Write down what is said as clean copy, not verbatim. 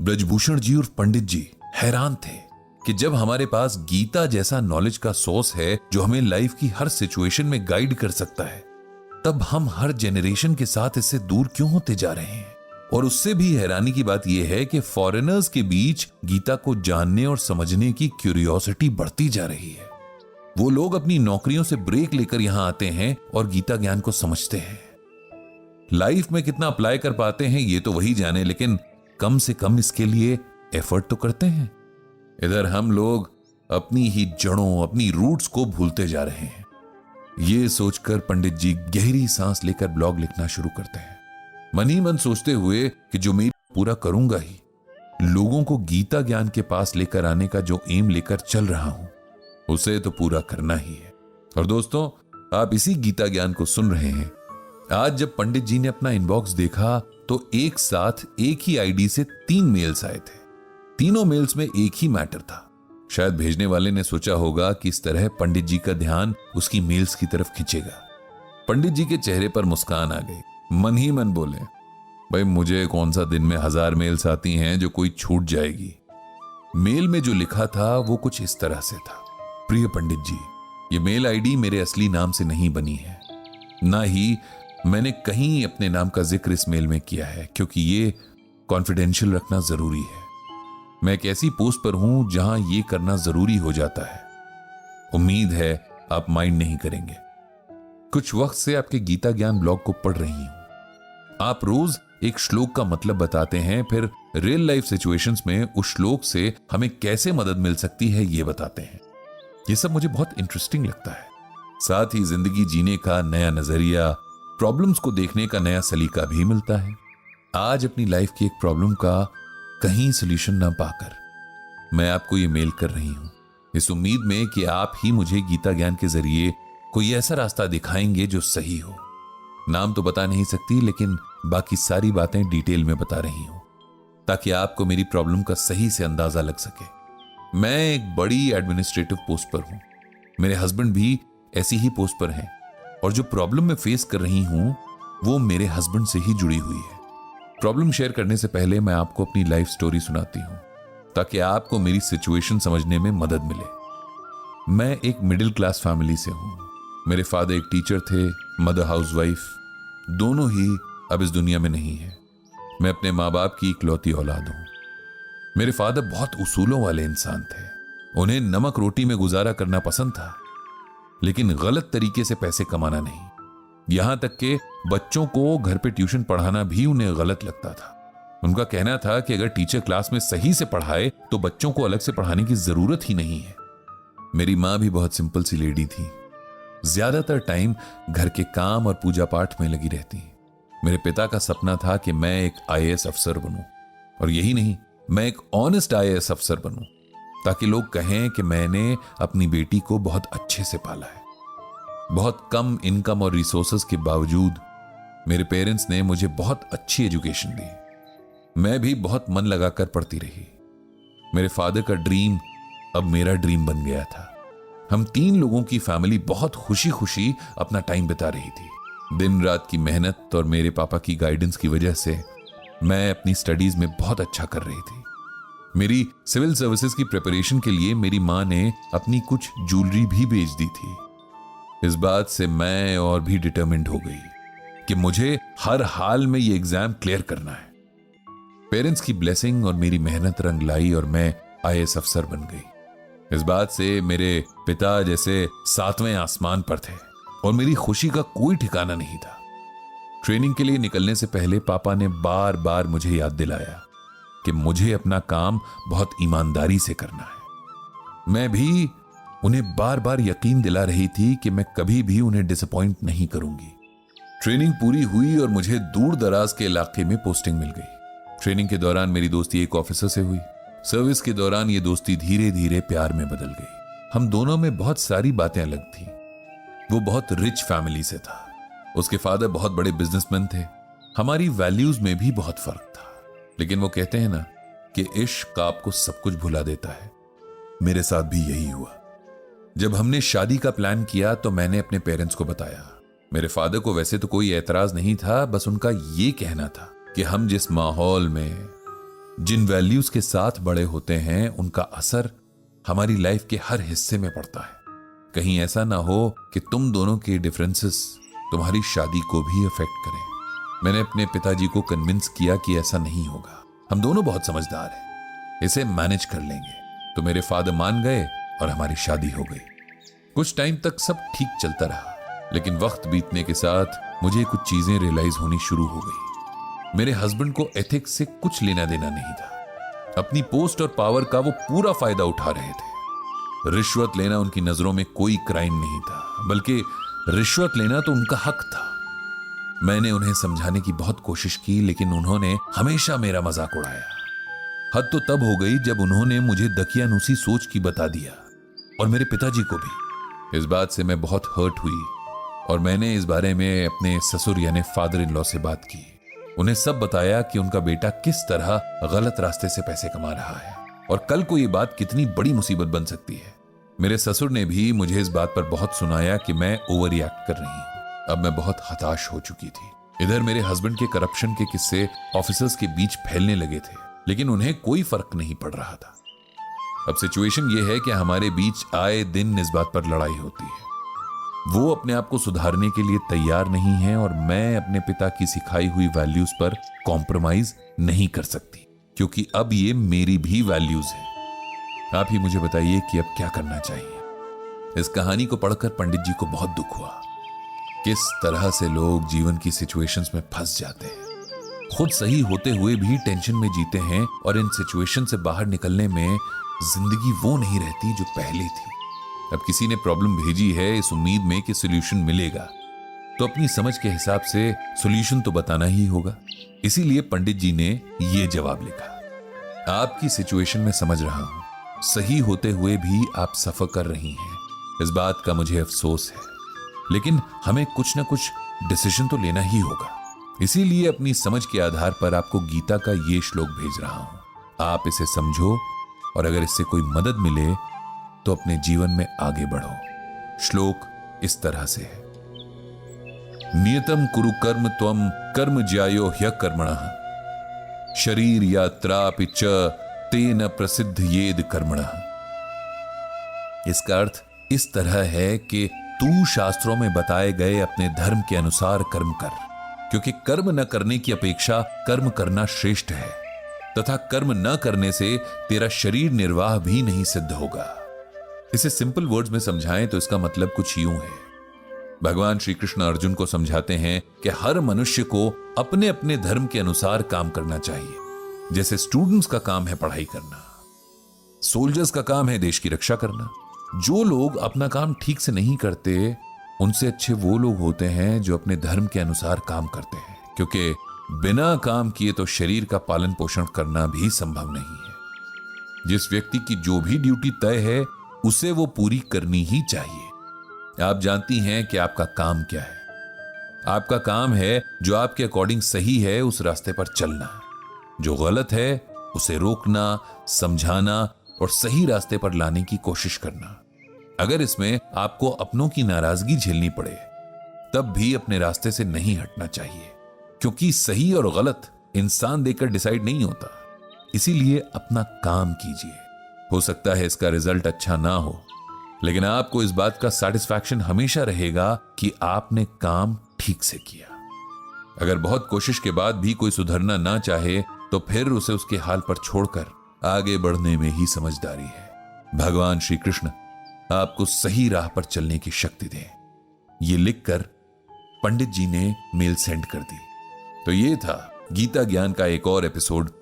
ब्रजभूषण जी और पंडित जी हैरान थे कि जब हमारे पास गीता जैसा नॉलेज का सोर्स है जो हमें लाइफ की हर सिचुएशन में गाइड कर सकता है, तब हम हर जेनरेशन के साथ इससे दूर क्यों होते जा रहे हैं। और उससे भी हैरानी की बात यह है कि फॉरेनर्स के बीच गीता को जानने और समझने की क्यूरियोसिटी बढ़ती जा रही है। वो लोग अपनी नौकरियों से ब्रेक लेकर यहां आते हैं और गीता ज्ञान को समझते हैं। लाइफ में कितना अप्लाई कर पाते हैं ये तो वही जाने, लेकिन कम से कम इसके लिए एफर्ट तो करते हैं। इधर हम लोग अपनी ही जड़ों, अपनी रूट्स को भूलते जा रहे हैं। ये सोचकर पंडित जी गहरी सांस लेकर ब्लॉग लिखना शुरू करते हैं, मन ही मन सोचते हुए कि जो मैं पूरा करूंगा ही, लोगों को गीता ज्ञान के पास लेकर आने का जो एम लेकर चल रहा हूं उसे तो पूरा करना ही है। और दोस्तों, आप इसी गीता ज्ञान को सुन रहे हैं। आज जब पंडित जी ने अपना इनबॉक्स देखा तो एक साथ एक ही आईडी से 3 मेल्स आए थे। तीनों मेल्स में एक ही मैटर था। शायद भेजने वाले ने सोचा होगा कि इस तरह पंडित जी का ध्यान उसकी मेल्स की तरफ खींचेगा। पंडित जी के चेहरे पर मुस्कान आ गई, मन ही मन बोले, भाई मुझे कौन सा दिन में 1000 मेल्स आती हैं जो कोई छूट जाएगी। मेल में जो लिखा था वो कुछ इस तरह से था, प्रिय पंडित जी, ये मेल आईडी मेरे असली नाम से नहीं बनी है, ना ही मैंने कहीं अपने नाम का जिक्र इस मेल में किया है, क्योंकि ये कॉन्फिडेंशियल रखना जरूरी है। मैं एक ऐसी पोस्ट पर हूं जहां ये करना जरूरी हो जाता है। उम्मीद है आप माइंड नहीं करेंगे। कुछ वक्त से आपके गीता ज्ञान ब्लॉग को पढ़ रही हूं। आप रोज एक श्लोक का मतलब बताते हैं, फिर रियल लाइफ सिचुएशंस में उस श्लोक से हमें कैसे मदद मिल सकती है ये बताते हैं। ये सब मुझे बहुत इंटरेस्टिंग लगता है। साथ ही जिंदगी जीने का नया नजरिया, प्रॉब्लम्स को देखने का नया सलीका भी मिलता है। आज अपनी लाइफ की एक प्रॉब्लम का कहीं सोल्यूशन ना पाकर मैं आपको ये मेल कर रही हूं, इस उम्मीद में कि आप ही मुझे गीता ज्ञान के जरिए कोई ऐसा रास्ता दिखाएंगे जो सही हो। नाम तो बता नहीं सकती, लेकिन बाकी सारी बातें डिटेल में बता रही हूं ताकि आपको मेरी प्रॉब्लम का सही से अंदाजा लग सके। मैं एक बड़ी एडमिनिस्ट्रेटिव पोस्ट पर हूं, मेरे हस्बैंड भी ऐसी ही पोस्ट पर हैं, और जो प्रॉब्लम मैं फेस कर रही हूं वो मेरे हस्बैंड से ही जुड़ी हुई है। प्रॉब्लम शेयर करने से पहले मैं आपको अपनी लाइफ स्टोरी सुनाती हूं ताकि आपको मेरी सिचुएशन समझने में मदद मिले। मैं एक मिडिल क्लास फैमिली से हूं। मेरे फादर एक टीचर थे, मदर हाउसवाइफ, दोनों ही अब इस दुनिया में नहीं है। मैं अपने माँ बाप की इकलौती औलाद हूं। मेरे फादर बहुत उसूलों वाले इंसान थे। उन्हें नमक रोटी में गुजारा करना पसंद था, लेकिन गलत तरीके से पैसे कमाना नहीं। यहां तक कि बच्चों को घर पे ट्यूशन पढ़ाना भी उन्हें गलत लगता था। उनका कहना था कि अगर टीचर क्लास में सही से पढ़ाए तो बच्चों को अलग से पढ़ाने की जरूरत ही नहीं है। मेरी मां भी बहुत सिंपल सी लेडी थी, ज्यादातर टाइम घर के काम और पूजा पाठ में लगी रहती। मेरे पिता का सपना था कि मैं एक IAS अफसर बनूं, और यही नहीं, मैं एक ऑनेस्ट IAS अफसर बनूं ताकि लोग कहें कि मैंने अपनी बेटी को बहुत अच्छे से पाला है। बहुत कम इनकम और रिसोर्सेज के बावजूद मेरे पेरेंट्स ने मुझे बहुत अच्छी एजुकेशन दी। मैं भी बहुत मन लगाकर पढ़ती रही। मेरे फादर का ड्रीम अब मेरा ड्रीम बन गया था। हम 3 लोगों की फैमिली बहुत खुशी खुशी अपना टाइम बिता रही थी। दिन रात की मेहनत और मेरे पापा की गाइडेंस की वजह से मैं अपनी स्टडीज में बहुत अच्छा कर रही थी। मेरी सिविल सर्विसेज की प्रिपरेशन के लिए मेरी मां ने अपनी कुछ ज्वेलरी भी बेच दी थी। इस बात से मैं और भी डिटरमिन्ड हो गई कि मुझे हर हाल में ये एग्जाम क्लियर करना है। पेरेंट्स की ब्लेसिंग और मेरी मेहनत रंग लाई और मैं IAS अफसर बन गई। इस बात से मेरे पिता जैसे 7वें आसमान पर थे और मेरी खुशी का कोई ठिकाना नहीं था। ट्रेनिंग के लिए निकलने से पहले पापा ने बार बार मुझे याद दिलाया कि मुझे अपना काम बहुत ईमानदारी से करना है। मैं भी उन्हें बार बार यकीन दिला रही थी कि मैं कभी भी उन्हें डिसअपॉइंट नहीं करूंगी। ट्रेनिंग पूरी हुई और मुझे दूर दराज के इलाके में पोस्टिंग मिल गई। ट्रेनिंग के दौरान मेरी दोस्ती एक ऑफिसर से हुई। सर्विस के दौरान ये दोस्ती धीरे धीरे प्यार में बदल गई। हम दोनों में बहुत सारी बातें अलग थी। वो बहुत रिच फैमिली से था, उसके फादर बहुत बड़े बिजनेसमैन थे। हमारी वैल्यूज में भी बहुत फर्क था, लेकिन वो कहते हैं ना कि इश्क आपको सब कुछ भुला देता है। मेरे साथ भी यही हुआ। जब हमने शादी का प्लान किया तो मैंने अपने पेरेंट्स को बताया। मेरे फादर को वैसे तो कोई एतराज नहीं था, बस उनका ये कहना था कि हम जिस माहौल में जिन वैल्यूज के साथ बड़े होते हैं उनका असर हमारी लाइफ के हर हिस्से में पड़ता है। कहीं ऐसा ना हो कि तुम दोनों के डिफरेंसेस तुम्हारी शादी को भी अफेक्ट करें। मैंने अपने पिताजी को कन्विंस किया कि ऐसा नहीं होगा, हम दोनों बहुत समझदार हैं, इसे मैनेज कर लेंगे। तो मेरे फादर मान गए और हमारी शादी हो गई। कुछ टाइम तक सब ठीक चलता रहा, लेकिन वक्त बीतने के साथ मुझे कुछ चीजें रियलाइज होनी शुरू हो गई। मेरे हस्बैंड को एथिक्स से कुछ लेना देना नहीं था। अपनी पोस्ट और पावर का वो पूरा फायदा उठा रहे थे। रिश्वत लेना उनकी नजरों में कोई क्राइम नहीं था, बल्कि रिश्वत लेना तो उनका हक था। मैंने उन्हें समझाने की बहुत कोशिश की, लेकिन उन्होंने हमेशा मेरा मजाक उड़ाया। हद तो तब हो गई जब उन्होंने मुझे दकियानूसी सोच की बता दिया, और मेरे पिताजी को भी। इस बात से मैं बहुत हर्ट हुई और मैंने इस बारे में अपने ससुर यानी फादर इन लॉ से बात की। उन्हें सब बताया कि उनका बेटा किस तरह गलत रास्ते से पैसे कमा रहा है और कल को ये बात कितनी बड़ी मुसीबत बन सकती है। मेरे ससुर ने भी मुझे इस बात पर बहुत सुनाया कि मैं ओवर रिएक्ट कर रही हूं। अब मैं बहुत हताश हो चुकी थी। इधर मेरे हस्बैंड के करप्शन के किस्से ऑफिसर्स के बीच फैलने लगे थे, लेकिन उन्हें कोई फर्क नहीं पड़ रहा था। अब सिचुएशन ये है कि हमारे बीच आए दिन इस बात पर लड़ाई होती है। वो अपने आप को सुधारने के लिए तैयार नहीं है और मैं अपने पिता की सिखाई हुई वैल्यूज पर कॉम्प्रोमाइज नहीं कर सकती, क्योंकि अब ये मेरी भी वैल्यूज है। आप ही मुझे बताइए कि अब क्या करना चाहिए। इस कहानी को पढ़कर पंडित जी को बहुत दुख हुआ। किस तरह से लोग जीवन की सिचुएशंस में फंस जाते हैं, खुद सही होते हुए भी टेंशन में जीते हैं और इन सिचुएशन से बाहर निकलने में जिंदगी वो नहीं रहती जो पहले थी। अब किसी ने प्रॉब्लम भेजी है इस उम्मीद में कि सॉल्यूशन मिलेगा, तो अपनी समझ के हिसाब से सॉल्यूशन तो बताना ही होगा। इसीलिए पंडित जी ने यह जवाब लिखा। आपकी सिचुएशन में समझ रहा हूं, सही होते हुए भी आप सफर कर रही हैं, इस बात का मुझे अफसोस है, लेकिन हमें कुछ ना कुछ डिसीजन तो लेना ही होगा। इसीलिए अपनी समझ के आधार पर आपको गीता का ये श्लोक भेज रहा हूं। आप इसे समझो और अगर इससे कोई मदद मिले तो अपने जीवन में आगे बढ़ो। श्लोक इस तरह से है, नियतम कुरु कर्म त्वम कर्म ज्यायो ह्यकर्मणः शरीर यात्रापि च तेन प्रसिद्ध येद कर्मणः। इसका अर्थ इस तरह है कि तू शास्त्रों में बताए गए अपने धर्म के अनुसार कर्म कर, क्योंकि कर्म न करने की अपेक्षा कर्म करना श्रेष्ठ है, तथा कर्म न करने से तेरा शरीर निर्वाह भी नहीं सिद्ध होगा। इसे सिंपल वर्ड्स में समझाएं तो इसका मतलब कुछ यूं है। भगवान श्री कृष्ण अर्जुन को समझाते हैं कि हर मनुष्य को अपने अपने धर्म के अनुसार काम करना चाहिए। जैसे स्टूडेंट्स का काम है पढ़ाई करना, सोल्जर्स का काम है देश की रक्षा करना। जो लोग अपना काम ठीक से नहीं करते, उनसे अच्छे वो लोग होते हैं जो अपने धर्म के अनुसार काम करते हैं, क्योंकि बिना काम किए तो शरीर का पालन पोषण करना भी संभव नहीं है। जिस व्यक्ति की जो भी ड्यूटी तय है उसे वो पूरी करनी ही चाहिए। आप जानती हैं कि आपका काम क्या है। आपका काम है जो आपके अकॉर्डिंग सही है उस रास्ते पर चलना, जो गलत है उसे रोकना, समझाना और सही रास्ते पर लाने की कोशिश करना। अगर इसमें आपको अपनों की नाराजगी झेलनी पड़े तब भी अपने रास्ते से नहीं हटना चाहिए, क्योंकि सही और गलत इंसान देखकर डिसाइड नहीं होता। इसीलिए अपना काम कीजिए। हो सकता है इसका रिजल्ट अच्छा ना हो, लेकिन आपको इस बात का सैटिस्फैक्शन हमेशा रहेगा कि आपने काम ठीक से किया। अगर बहुत कोशिश के बाद भी कोई सुधरना ना चाहे तो फिर उसे उसके हाल पर छोड़कर आगे बढ़ने में ही समझदारी है। भगवान श्री कृष्ण आपको सही राह पर चलने की शक्ति दें। ये लिखकर पंडित जी ने मेल सेंड कर दी। तो ये था गीता ज्ञान का एक और एपिसोड